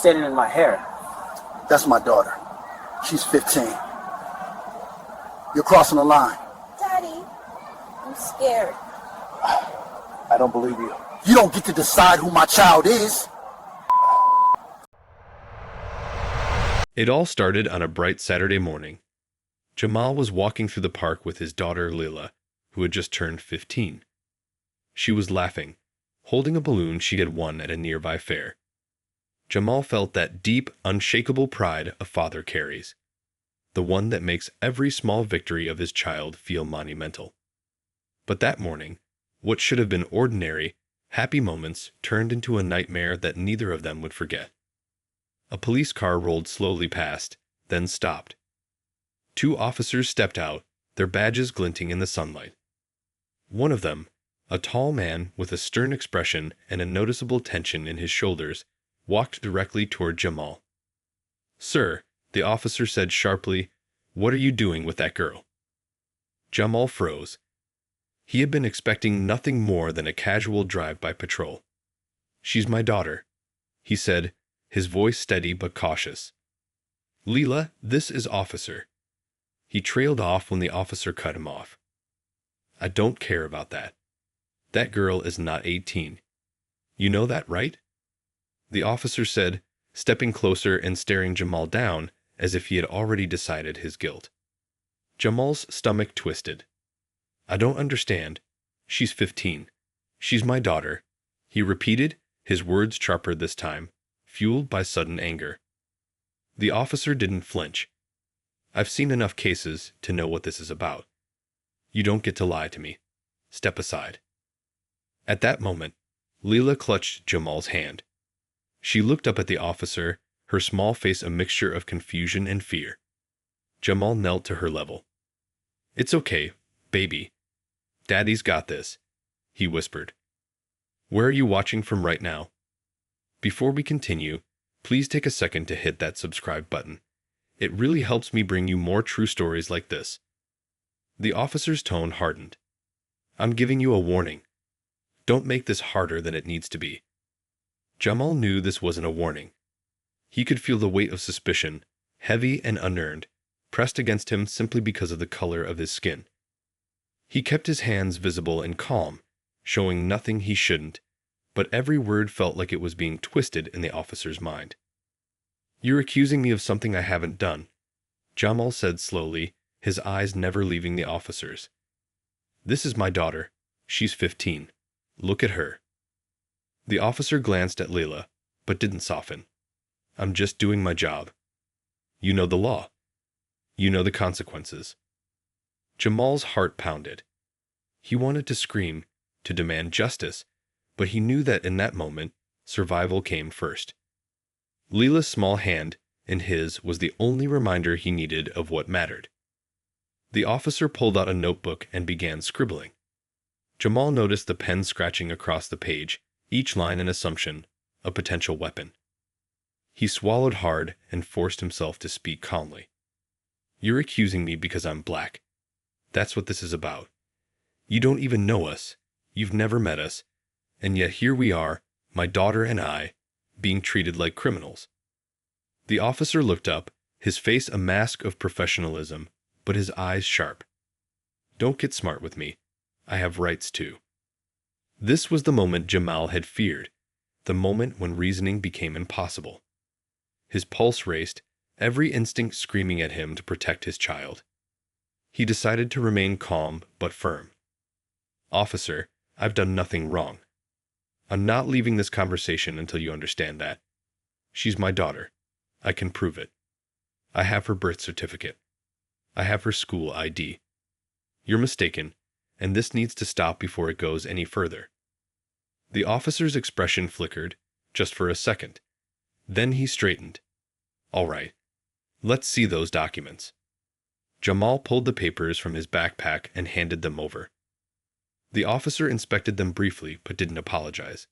standing in my hair. That's my daughter. She's 15. You're crossing the line. Daddy, I'm scared. I don't believe you. You don't get to decide who my child is. It all started on a bright Saturday morning. Jamal was walking through the park with his daughter Lila, who had just turned 15. She was laughing, holding a balloon she had won at a nearby fair. Jamal felt that deep, unshakable pride a father carries, the one that makes every small victory of his child feel monumental. But that morning, what should have been ordinary, happy moments turned into a nightmare that neither of them would forget. A police car rolled slowly past, then stopped. 2 officers stepped out, their badges glinting in the sunlight. One of them, a tall man with a stern expression and a noticeable tension in his shoulders, walked directly toward Jamal. "Sir," the officer said sharply, "what are you doing with that girl?" Jamal froze. He had been expecting nothing more than a casual drive-by patrol. "She's my daughter," he said, his voice steady but cautious. "Lila, this is Officer." He trailed off when the officer cut him off. "I don't care about that. That girl is not 18. You know that, right?" The officer said, stepping closer and staring Jamal down as if he had already decided his guilt. Jamal's stomach twisted. "I don't understand. She's 15. She's my daughter," he repeated, his words sharper this time, fueled by sudden anger. The officer didn't flinch. "I've seen enough cases to know what this is about. You don't get to lie to me. Step aside." At that moment, Lila clutched Jamal's hand. She looked up at the officer, her small face a mixture of confusion and fear. Jamal knelt to her level. "It's okay, baby. Daddy's got this," he whispered. "Where are you watching from right now?" Before we continue, please take a second to hit that subscribe button. It really helps me bring you more true stories like this. The officer's tone hardened. "I'm giving you a warning. Don't make this harder than it needs to be." Jamal knew this wasn't a warning. He could feel the weight of suspicion, heavy and unearned, pressed against him simply because of the color of his skin. He kept his hands visible and calm, showing nothing he shouldn't, but every word felt like it was being twisted in the officer's mind. "You're accusing me of something I haven't done," Jamal said slowly, his eyes never leaving the officer's. "This is my daughter. She's 15. Look at her." The officer glanced at Layla, but didn't soften. "I'm just doing my job. You know the law. You know the consequences." Jamal's heart pounded. He wanted to scream, to demand justice, but he knew that in that moment, survival came first. Leela's small hand in his was the only reminder he needed of what mattered. The officer pulled out a notebook and began scribbling. Jamal noticed the pen scratching across the page, each line an assumption, a potential weapon. He swallowed hard and forced himself to speak calmly. "You're accusing me because I'm black. That's what this is about. You don't even know us. You've never met us. And yet here we are, my daughter and I, being treated like criminals." The officer looked up, his face a mask of professionalism, but his eyes sharp. "Don't get smart with me. I have rights too." This was the moment Jamal had feared, the moment when reasoning became impossible. His pulse raced, every instinct screaming at him to protect his child. He decided to remain calm but firm. "Officer, I've done nothing wrong. I'm not leaving this conversation until you understand that. She's my daughter. I can prove it. I have her birth certificate. I have her school ID. You're mistaken, and this needs to stop before it goes any further." The officer's expression flickered, just for a second. Then he straightened. "All right. Let's see those documents." Jamal pulled the papers from his backpack and handed them over. The officer inspected them briefly but didn't apologize.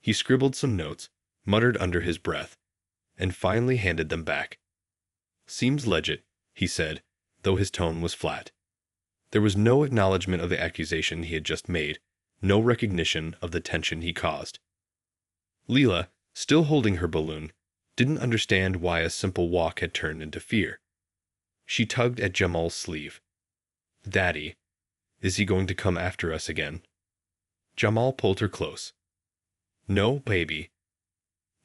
He scribbled some notes, muttered under his breath, and finally handed them back. "Seems legit," he said, though his tone was flat. There was no acknowledgement of the accusation he had just made, no recognition of the tension he caused. Leela, still holding her balloon, didn't understand why a simple walk had turned into fear. She tugged at Jamal's sleeve. "Daddy, is he going to come after us again?" Jamal pulled her close. "No, baby.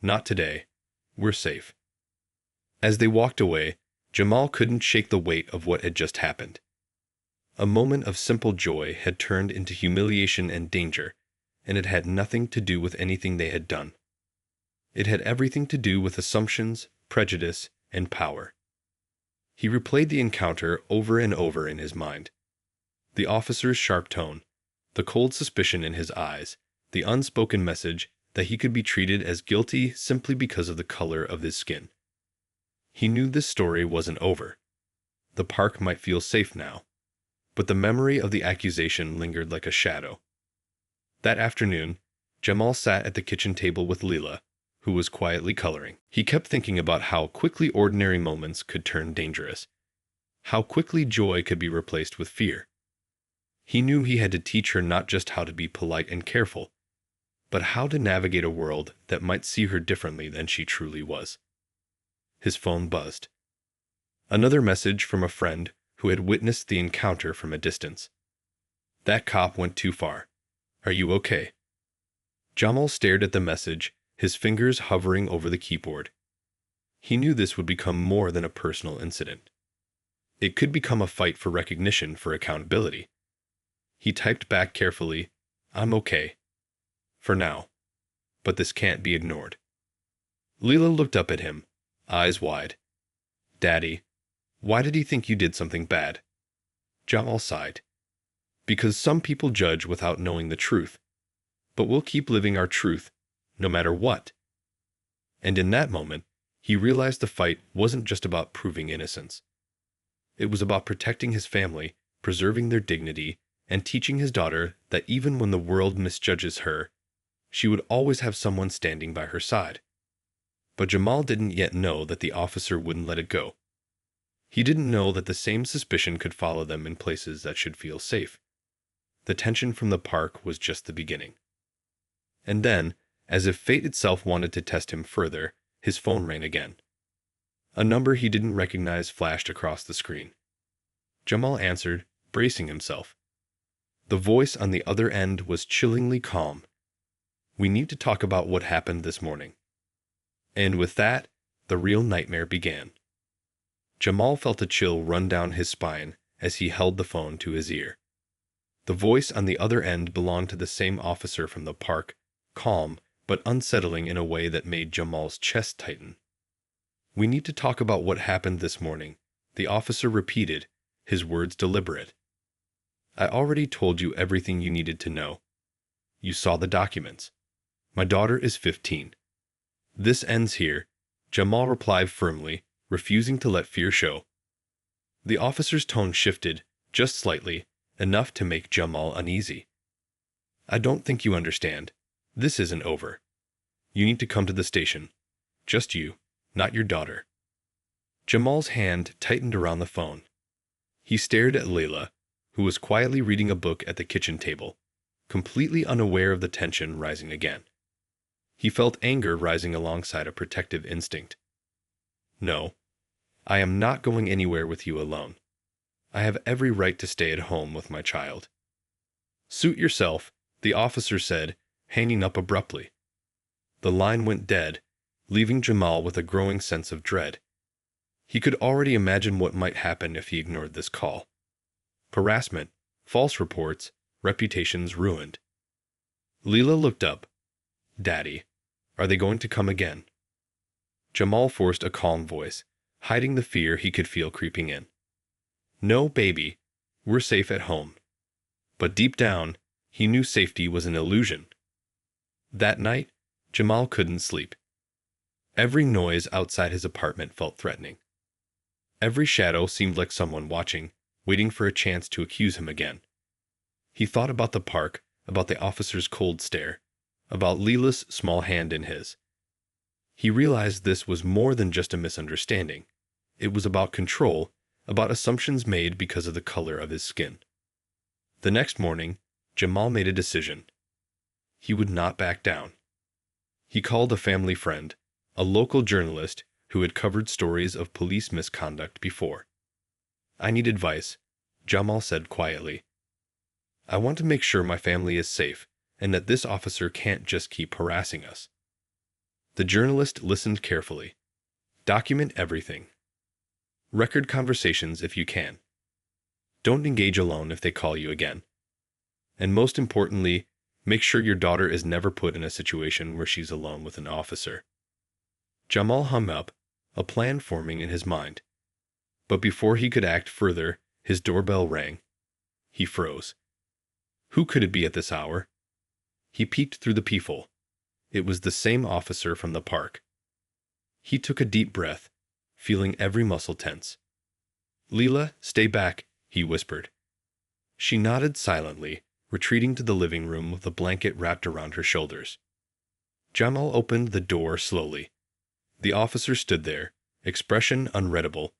Not today. We're safe." As they walked away, Jamal couldn't shake the weight of what had just happened. A moment of simple joy had turned into humiliation and danger, and it had nothing to do with anything they had done. It had everything to do with assumptions, prejudice, and power. He replayed the encounter over and over in his mind. The officer's sharp tone, the cold suspicion in his eyes, the unspoken message that he could be treated as guilty simply because of the color of his skin. He knew this story wasn't over. The park might feel safe now, but the memory of the accusation lingered like a shadow. That afternoon, Jamal sat at the kitchen table with Leela, who was quietly coloring. He kept thinking about how quickly ordinary moments could turn dangerous, how quickly joy could be replaced with fear. He knew he had to teach her not just how to be polite and careful, but how to navigate a world that might see her differently than she truly was. His phone buzzed. Another message from a friend who had witnessed the encounter from a distance. "That cop went too far. Are you okay?" Jamal stared at the message, his fingers hovering over the keyboard. He knew this would become more than a personal incident. It could become a fight for recognition, for accountability. He typed back carefully, "I'm okay. For now. But this can't be ignored." Leela looked up at him, eyes wide. "Daddy, why did he think you did something bad?" Jamal sighed. "Because some people judge without knowing the truth. But we'll keep living our truth, no matter what." And in that moment, he realized the fight wasn't just about proving innocence. It was about protecting his family, preserving their dignity, and teaching his daughter that even when the world misjudges her, she would always have someone standing by her side. But Jamal didn't yet know that the officer wouldn't let it go. He didn't know that the same suspicion could follow them in places that should feel safe. The tension from the park was just the beginning. And then, as if fate itself wanted to test him further, his phone rang again. A number he didn't recognize flashed across the screen. Jamal answered, bracing himself. The voice on the other end was chillingly calm. "We need to talk about what happened this morning." And with that, the real nightmare began. Jamal felt a chill run down his spine as he held the phone to his ear. The voice on the other end belonged to the same officer from the park, calm but unsettling in a way that made Jamal's chest tighten. "We need to talk about what happened this morning," the officer repeated, his words deliberate. "I already told you everything you needed to know. You saw the documents. My daughter is 15. This ends here," Jamal replied firmly, refusing to let fear show. The officer's tone shifted, just slightly, enough to make Jamal uneasy. "I don't think you understand. This isn't over. You need to come to the station. Just you, not your daughter." Jamal's hand tightened around the phone. He stared at Layla, who was quietly reading a book at the kitchen table, completely unaware of the tension rising again. He felt anger rising alongside a protective instinct. "No, I am not going anywhere with you alone. I have every right to stay at home with my child." "Suit yourself," the officer said, hanging up abruptly. The line went dead, leaving Jamal with a growing sense of dread. He could already imagine what might happen if he ignored this call. Harassment, false reports, reputations ruined. Leela looked up. "Daddy, are they going to come again?" Jamal forced a calm voice, hiding the fear he could feel creeping in. "No, baby. We're safe at home." But deep down, he knew safety was an illusion. That night, Jamal couldn't sleep. Every noise outside his apartment felt threatening. Every shadow seemed like someone watching, waiting for a chance to accuse him again. He thought about the park, about the officer's cold stare, about Leela's small hand in his. He realized this was more than just a misunderstanding. It was about control, about assumptions made because of the color of his skin. The next morning, Jamal made a decision. He would not back down. He called a family friend, a local journalist who had covered stories of police misconduct before. "I need advice," Jamal said quietly. "I want to make sure my family is safe and that this officer can't just keep harassing us." The journalist listened carefully. "Document everything. Record conversations if you can. Don't engage alone if they call you again. And most importantly, make sure your daughter is never put in a situation where she's alone with an officer." Jamal hung up, a plan forming in his mind. But before he could act further, his doorbell rang. He froze. Who could it be at this hour? He peeked through the peephole. It was the same officer from the park. He took a deep breath, feeling every muscle tense. "Leela, stay back," he whispered. She nodded silently, retreating to the living room with a blanket wrapped around her shoulders. Jamal opened the door slowly. The officer stood there, expression unreadable,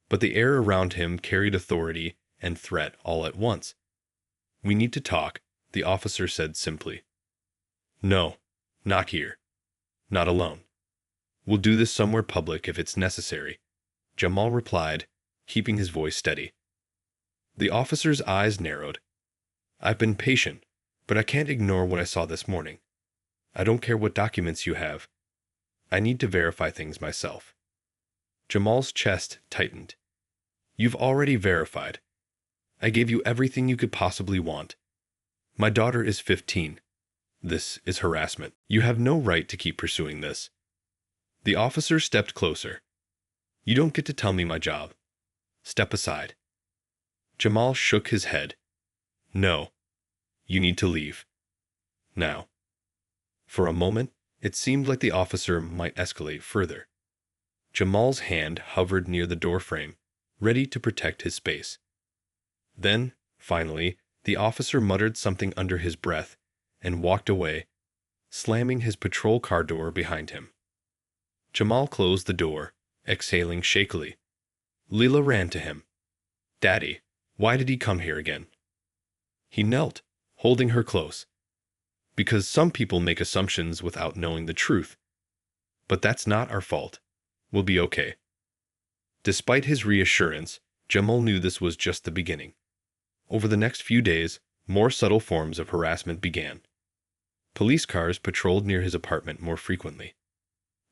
but the air around him carried authority and threat all at once. "We need to talk," the officer said simply. "No, not here. Not alone. We'll do this somewhere public if it's necessary," Jamal replied, keeping his voice steady. The officer's eyes narrowed. "I've been patient, but I can't ignore what I saw this morning. I don't care what documents you have. I need to verify things myself." Jamal's chest tightened. "You've already verified. I gave you everything you could possibly want. My daughter is 15. This is harassment. You have no right to keep pursuing this." The officer stepped closer. "You don't get to tell me my job. Step aside." Jamal shook his head. "No. You need to leave. Now." For a moment, it seemed like the officer might escalate further. Jamal's hand hovered near the doorframe, ready to protect his space. Then, finally, the officer muttered something under his breath and walked away, slamming his patrol car door behind him. Jamal closed the door, exhaling shakily. Leela ran to him. "Daddy, why did he come here again?" He knelt, holding her close. "Because some people make assumptions without knowing the truth. But that's not our fault. We'll be okay." Despite his reassurance, Jamal knew this was just the beginning. Over the next few days, more subtle forms of harassment began. Police cars patrolled near his apartment more frequently.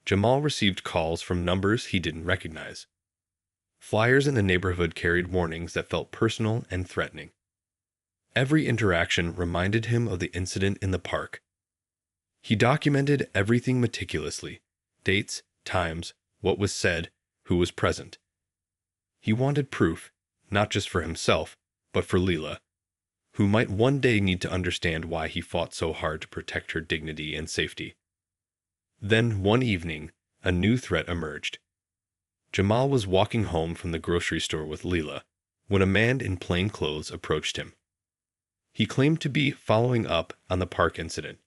Jamal received calls from numbers he didn't recognize. Flyers in the neighborhood carried warnings that felt personal and threatening. Every interaction reminded him of the incident in the park. He documented everything meticulously: dates, times, what was said, who was present. He wanted proof, not just for himself, but for Leela, who might one day need to understand why he fought so hard to protect her dignity and safety. Then, one evening, a new threat emerged. Jamal was walking home from the grocery store with Leela when a man in plain clothes approached him. He claimed to be following up on the park incident.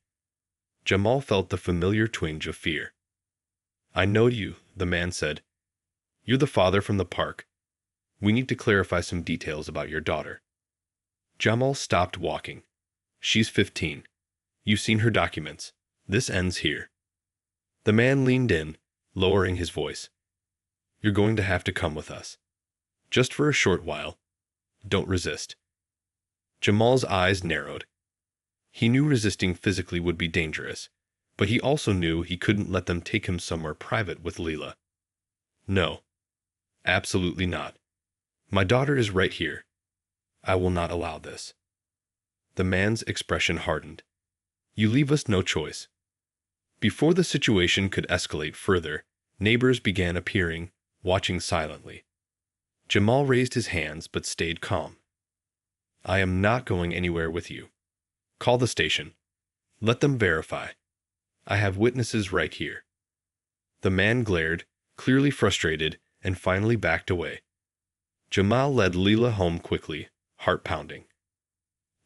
Jamal felt the familiar twinge of fear. "I know you," the man said. "You're the father from the park. We need to clarify some details about your daughter." Jamal stopped walking. "She's 15. You've seen her documents. This ends here." The man leaned in, lowering his voice. "You're going to have to come with us. Just for a short while. Don't resist." Jamal's eyes narrowed. He knew resisting physically would be dangerous, but he also knew he couldn't let them take him somewhere private with Leela. "No. Absolutely not. My daughter is right here. I will not allow this." The man's expression hardened. "You leave us no choice." Before the situation could escalate further, neighbors began appearing, watching silently. Jamal raised his hands but stayed calm. "I am not going anywhere with you. Call the station. Let them verify. I have witnesses right here." The man glared, clearly frustrated, and finally backed away. Jamal led Leela home quickly, heart pounding.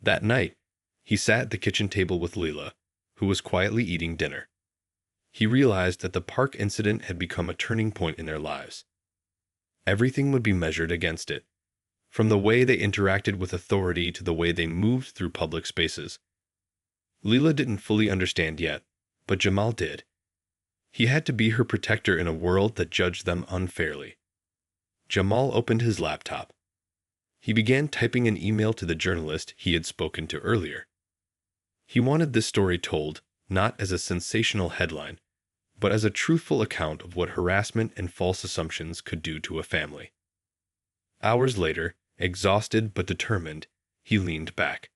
That night, he sat at the kitchen table with Leela, who was quietly eating dinner. He realized that the park incident had become a turning point in their lives. Everything would be measured against it, from the way they interacted with authority to the way they moved through public spaces. Leela didn't fully understand yet, but Jamal did. He had to be her protector in a world that judged them unfairly. Jamal opened his laptop. He began typing an email to the journalist he had spoken to earlier. He wanted this story told not as a sensational headline, but as a truthful account of what harassment and false assumptions could do to a family. Hours later, exhausted but determined, he leaned back.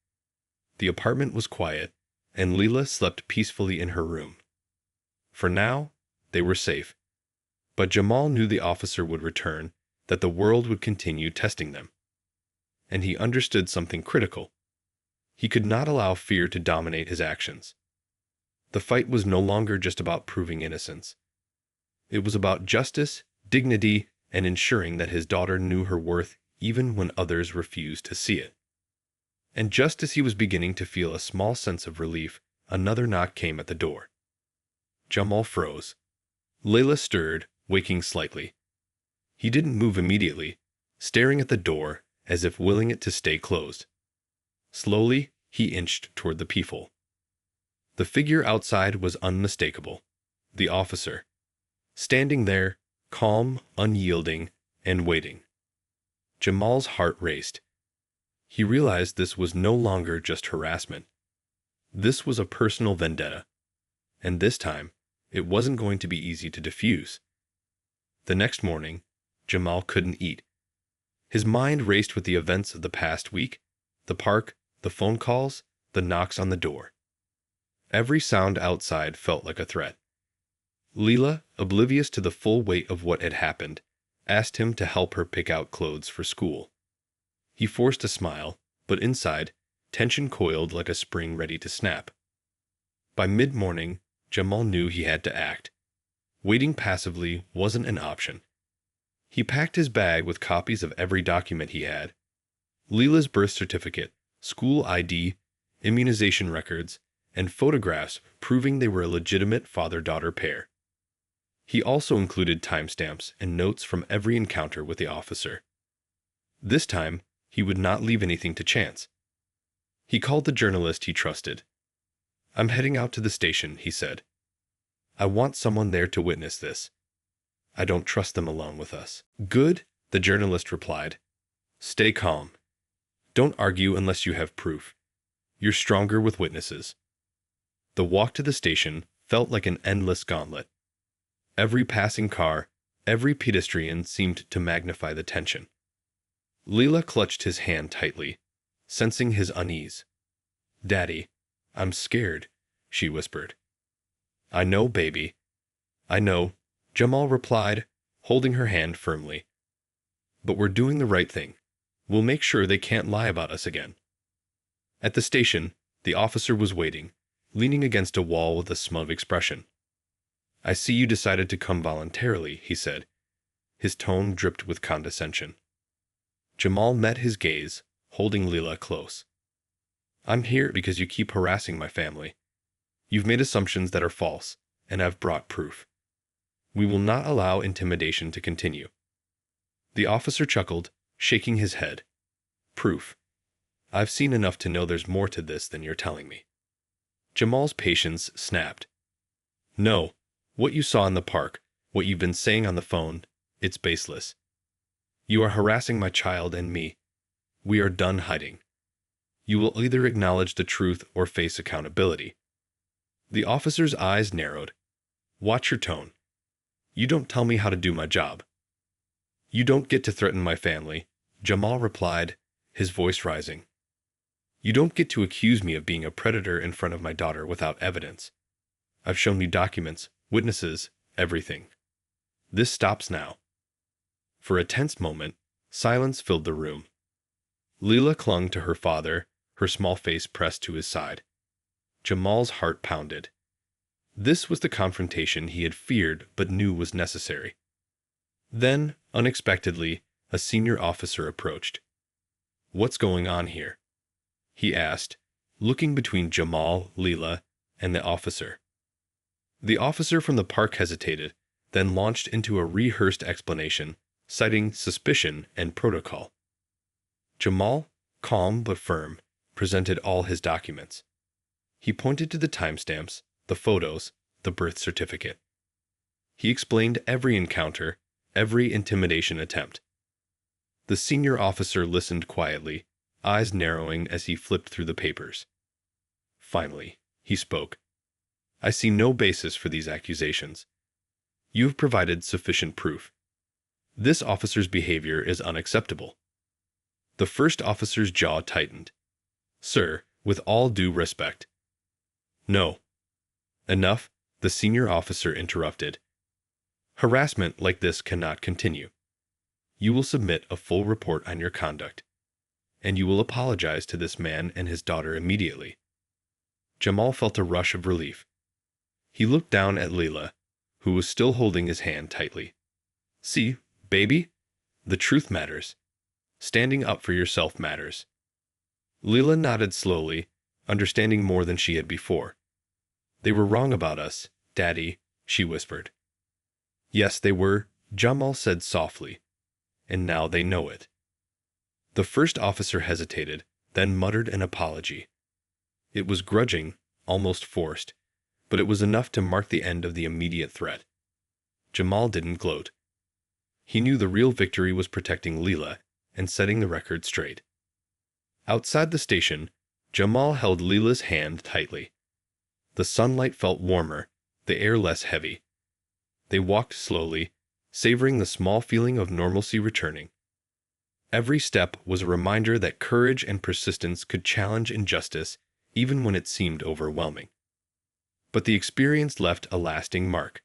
The apartment was quiet, and Leela slept peacefully in her room. For now, they were safe. But Jamal knew the officer would return, that the world would continue testing them. And he understood something critical. He could not allow fear to dominate his actions. The fight was no longer just about proving innocence. It was about justice, dignity, and ensuring that his daughter knew her worth even when others refused to see it. And just as he was beginning to feel a small sense of relief, another knock came at the door. Jamal froze. Layla stirred, waking slightly. He didn't move immediately, staring at the door as if willing it to stay closed. Slowly, he inched toward the peephole. The figure outside was unmistakable. The officer. Standing there, calm, unyielding, and waiting. Jamal's heart raced. He realized this was no longer just harassment. This was a personal vendetta. And this time, it wasn't going to be easy to diffuse. The next morning, Jamal couldn't eat. His mind raced with the events of the past week, the park, the phone calls, the knocks on the door. Every sound outside felt like a threat. Leela, oblivious to the full weight of what had happened, asked him to help her pick out clothes for school. He forced a smile, but inside, tension coiled like a spring ready to snap. By mid-morning, Jamal knew he had to act. Waiting passively wasn't an option. He packed his bag with copies of every document he had. Leela's birth certificate, school ID, immunization records, and photographs proving they were a legitimate father-daughter pair. He also included timestamps and notes from every encounter with the officer. This time, he would not leave anything to chance. He called the journalist he trusted. "I'm heading out to the station," he said. "I want someone there to witness this. I don't trust them alone with us." "Good," the journalist replied. "Stay calm. Don't argue unless you have proof. You're stronger with witnesses." The walk to the station felt like an endless gauntlet. Every passing car, every pedestrian seemed to magnify the tension. Leela clutched his hand tightly, sensing his unease. "Daddy, I'm scared," she whispered. "I know, baby. I know," Jamal replied, holding her hand firmly. "But we're doing the right thing. We'll make sure they can't lie about us again." At the station, the officer was waiting, leaning against a wall with a smug expression. "I see you decided to come voluntarily," he said. His tone dripped with condescension. Jamal met his gaze, holding Leela close. "I'm here because you keep harassing my family. You've made assumptions that are false, and I've brought proof. We will not allow intimidation to continue." The officer chuckled, shaking his head. "Proof. I've seen enough to know there's more to this than you're telling me." Jamal's patience snapped. "No, what you saw in the park, what you've been saying on the phone, it's baseless. You are harassing my child and me. We are done hiding. You will either acknowledge the truth or face accountability." The officer's eyes narrowed. "Watch your tone. You don't tell me how to do my job." "You don't get to threaten my family," Jamal replied, his voice rising. "You don't get to accuse me of being a predator in front of my daughter without evidence. I've shown you documents, witnesses, everything. This stops now." For a tense moment, silence filled the room. Leela clung to her father, her small face pressed to his side. Jamal's heart pounded. This was the confrontation he had feared but knew was necessary. Then, unexpectedly, a senior officer approached. "What's going on here?" he asked, looking between Jamal, Leela, and the officer. The officer from the park hesitated, then launched into a rehearsed explanation, citing suspicion and protocol. Jamal, calm but firm, presented all his documents. He pointed to the timestamps, the photos, the birth certificate. He explained every encounter, every intimidation attempt. The senior officer listened quietly, eyes narrowing as he flipped through the papers. Finally, he spoke. I see no basis for these accusations. You have provided sufficient proof. This officer's behavior is unacceptable. The first officer's jaw tightened. Sir, with all due respect. No. Enough, the senior officer interrupted. Harassment like this cannot continue. You will submit a full report on your conduct, and you will apologize to this man and his daughter immediately. Jamal felt a rush of relief. He looked down at Leila, who was still holding his hand tightly. See, baby? The truth matters. Standing up for yourself matters. Leila nodded slowly, understanding more than she had before. They were wrong about us, Daddy, she whispered. Yes, they were, Jamal said softly. And now they know it. The first officer hesitated, then muttered an apology. It was grudging, almost forced, but it was enough to mark the end of the immediate threat. Jamal didn't gloat. He knew the real victory was protecting Leila and setting the record straight. Outside the station, Jamal held Leila's hand tightly. The sunlight felt warmer, the air less heavy. They walked slowly, savoring the small feeling of normalcy returning. Every step was a reminder that courage and persistence could challenge injustice even when it seemed overwhelming. But the experience left a lasting mark.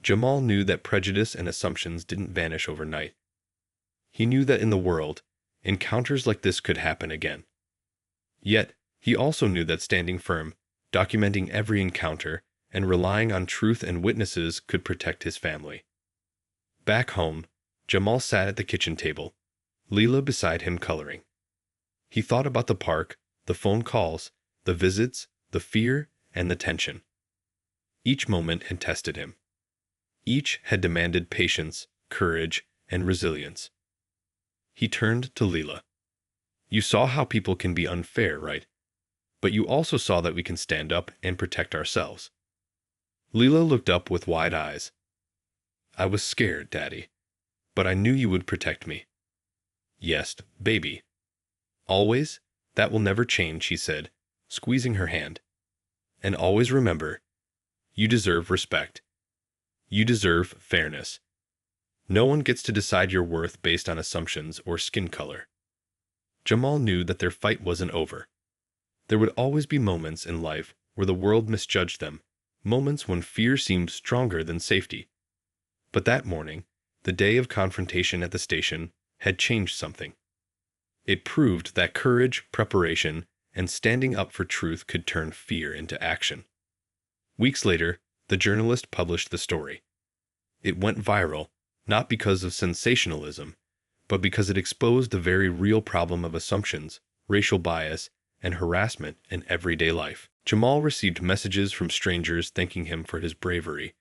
Jamal knew that prejudice and assumptions didn't vanish overnight. He knew that in the world, encounters like this could happen again. Yet, he also knew that standing firm, documenting every encounter, and relying on truth and witnesses could protect his family. Back home, Jamal sat at the kitchen table, Leila beside him coloring. He thought about the park, the phone calls, the visits, the fear, and the tension. Each moment had tested him. Each had demanded patience, courage, and resilience. He turned to Leila. You saw how people can be unfair, right? But you also saw that we can stand up and protect ourselves. Leila looked up with wide eyes. I was scared, Daddy, but I knew you would protect me. Yes, baby. Always? That will never change, she said, squeezing her hand. And always remember, you deserve respect. You deserve fairness. No one gets to decide your worth based on assumptions or skin color. Jamal knew that their fight wasn't over. There would always be moments in life where the world misjudged them, moments when fear seemed stronger than safety. But that morning, the day of confrontation at the station, had changed something. It proved that courage, preparation, and standing up for truth could turn fear into action. Weeks later, the journalist published the story. It went viral, not because of sensationalism, but because it exposed the very real problem of assumptions, racial bias, and harassment in everyday life. Jamal received messages from strangers thanking him for his bravery,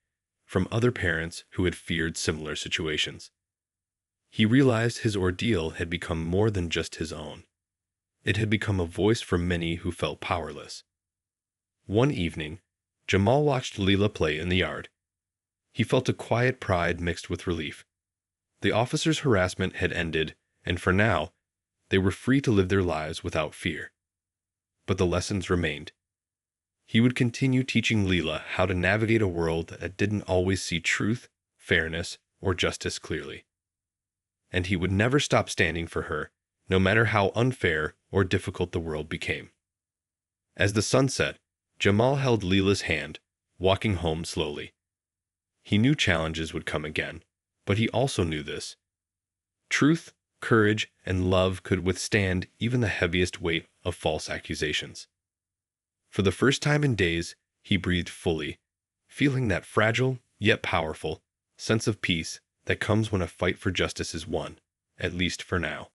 from other parents who had feared similar situations. He realized his ordeal had become more than just his own. It had become a voice for many who felt powerless. One evening, Jamal watched Leila play in the yard. He felt a quiet pride mixed with relief. The officer's harassment had ended, and for now, they were free to live their lives without fear. But the lessons remained. He would continue teaching Leila how to navigate a world that didn't always see truth, fairness, or justice clearly. And he would never stop standing for her, no matter how unfair or difficult the world became. As the sun set, Jamal held Leila's hand, walking home slowly. He knew challenges would come again, but he also knew this. Truth, courage, and love could withstand even the heaviest weight of false accusations. For the first time in days, he breathed fully, feeling that fragile, yet powerful, sense of peace that comes when a fight for justice is won, at least for now.